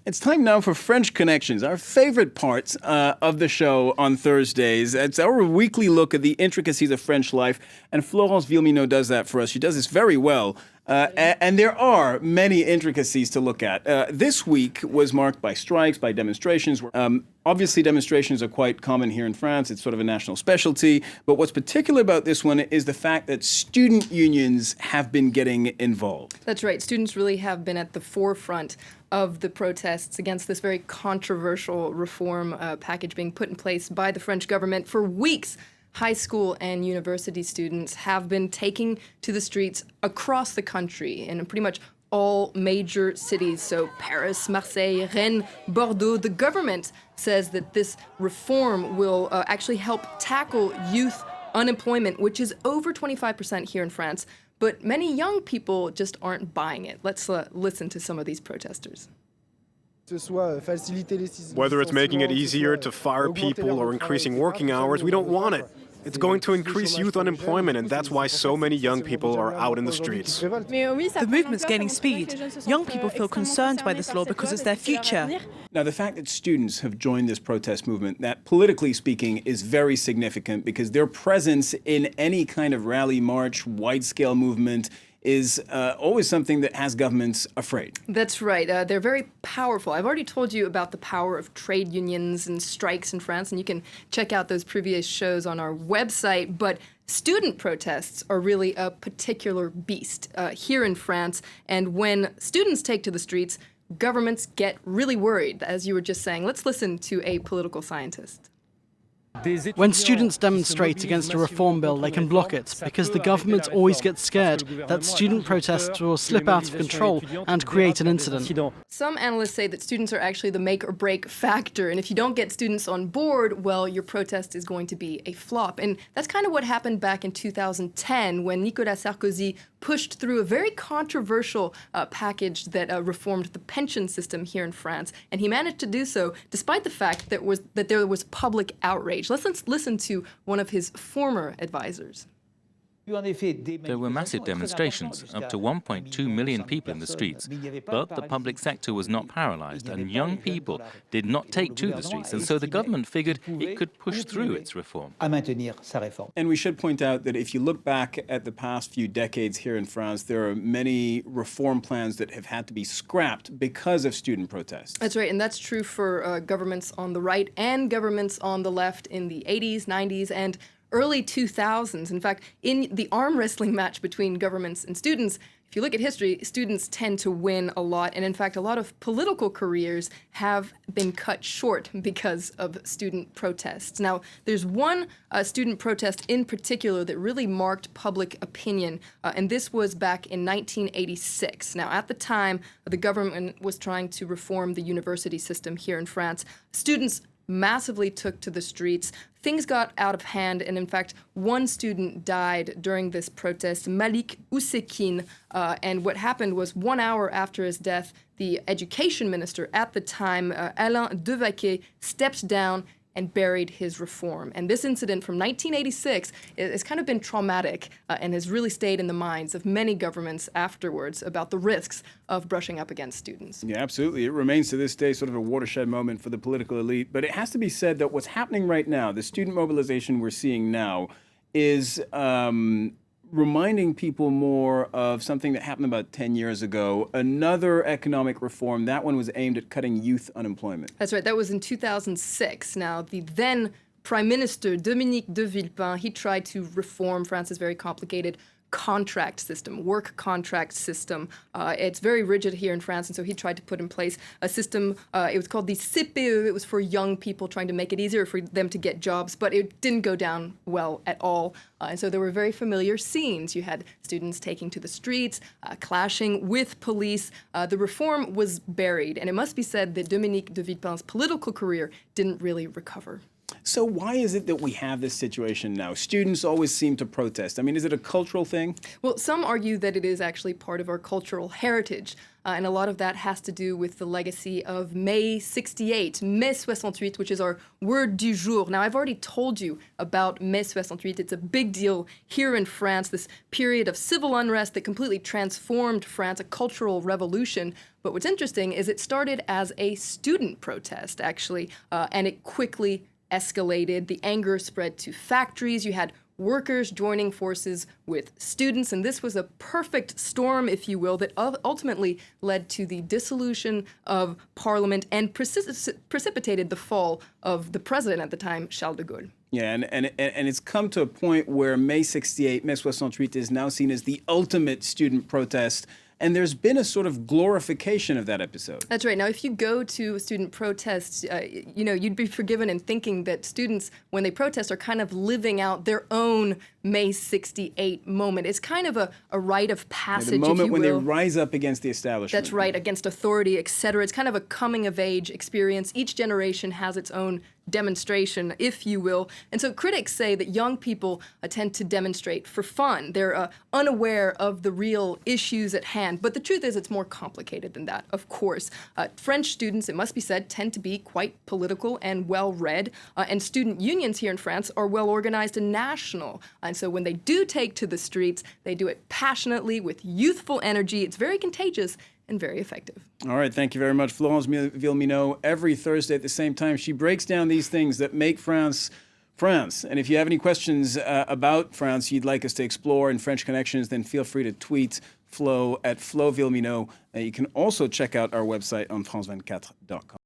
It's time now for French Connections, our favorite parts of the show on Thursdays. It's our weekly look at the intricacies of French life, and Florence Villeminot does that for us. She does this very well. And there are many intricacies to look at. This week was marked by strikes, by demonstrations. Obviously, demonstrations are quite common here in France. It's sort of a national specialty. But what's particular about this one is the fact that student unions have been getting involved. That's right. Students really have been at the forefront of the protests against this very controversial reform package being put in place by the French government for weeks. High school and university students have been taking to the streets across the country in pretty much all major cities. So Paris, Marseille, Rennes, Bordeaux. The government says that this reform will actually help tackle youth unemployment, which is over 25% here in France. But many young people just aren't buying it. Let's listen to some of these protesters. Whether it's making it easier to fire people or increasing working hours, we don't want it. It's going to increase youth unemployment, and that's why so many young people are out in the streets. The movement's gaining speed. Young people feel concerned by this law because it's their future. Now, the fact that students have joined this protest movement, that politically speaking is very significant because their presence in any kind of rally, march, wide-scale movement is always something that has governments afraid. That's right. They're very powerful. I've already told you about the power of trade unions and strikes in France, and you can check out those previous shows on our website. But student protests are really a particular beast here in France. And when students take to the streets, governments get really worried, as you were just saying. Let's listen to a political scientist. When students demonstrate against a reform bill, they can block it, because the government always gets scared that student protests will slip out of control and create an incident. Some analysts say that students are actually the make or break factor, and if you don't get students on board, well, your protest is going to be a flop. And that's kind of what happened back in 2010 when Nicolas Sarkozy pushed through a very controversial package that reformed the pension system here in France. And he managed to do so despite the fact that there was public outrage. Let's listen to one of his former advisors. There were massive demonstrations, up to 1.2 million people in the streets, but the public sector was not paralyzed and young people did not take to the streets, and so the government figured it could push through its reform. And we should point out that if you look back at the past few decades here in France, there are many reform plans that have had to be scrapped because of student protests. That's right, and that's true for governments on the right and governments on the left in the 80s, 90s, and early 2000s. In fact, in the arm wrestling match between governments and students, if you look at history, students tend to win a lot. And in fact, a lot of political careers have been cut short because of student protests. Now, there's one student protest in particular that really marked public opinion, and this was back in 1986. Now, at the time, the government was trying to reform the university system here in France. Students massively took to the streets. Things got out of hand, and in fact, one student died during this protest, Malik Oussekine, and what happened was 1 hour after his death, the education minister at the time, Alain Devaquet, stepped down and buried his reform. And this incident from 1986 has kind of been traumatic and has really stayed in the minds of many governments afterwards about the risks of brushing up against students. Yeah, absolutely. It remains to this day sort of a watershed moment for the political elite. But it has to be said that what's happening right now, the student mobilization we're seeing now, is reminding people more of something that happened about 10 years ago, another economic reform. That one was aimed at cutting youth unemployment. That's right. That was in 2006. Now, the then Prime Minister, Dominique de Villepin, he tried to reform France's very complicated contract system, work contract system. It's very rigid here in France, and so he tried to put in place a system. It was called the CPE. It was for young people, trying to make it easier for them to get jobs, but it didn't go down well at all. And so there were very familiar scenes. You had students taking to the streets, clashing with police. The reform was buried, and it must be said that Dominique de Villepin's political career didn't really recover. So why is it that we have this situation now? Students always seem to protest. I mean, is it a cultural thing? Well, some argue that it is actually part of our cultural heritage. And a lot of that has to do with the legacy of May 68, Mai 68, which is our word du jour. Now, I've already told you about Mai 68. It's a big deal here in France, this period of civil unrest that completely transformed France, a cultural revolution. But what's interesting is it started as a student protest, actually, and it quickly escalated. The anger spread to factories. You had workers joining forces with students, and this was a perfect storm, if you will, that ultimately led to the dissolution of parliament and precipitated the fall of the president at the time, Charles de Gaulle. Yeah, and it's come to a point where Mai 68, Mai 68 is now seen as the ultimate student protest. And there's been a sort of glorification of that episode. That's right. Now, if you go to student protests, you'd be forgiven in thinking that students, when they protest, are kind of living out their own May 68 moment. It's kind of a rite of passage, the moment if you when will. they rise up against the establishment. That's right, against authority, etc. It's kind of a coming-of-age experience. Each generation has its own demonstration, if you will. And so critics say that young people tend to demonstrate for fun. They're unaware of the real issues at hand. But the truth is it's more complicated than that, of course. French students, it must be said, tend to be quite political and well-read. And student unions here in France are well-organized and national. And so when they do take to the streets, they do it passionately with youthful energy. It's very contagious and very effective. All right, thank you very much, Florence Villeminot. Every Thursday at the same time, she breaks down these things that make France, France. And if you have any questions about France you'd like us to explore in French Connections, then feel free to tweet Flo at Flo Villeminot. You can also check out our website on France24.com.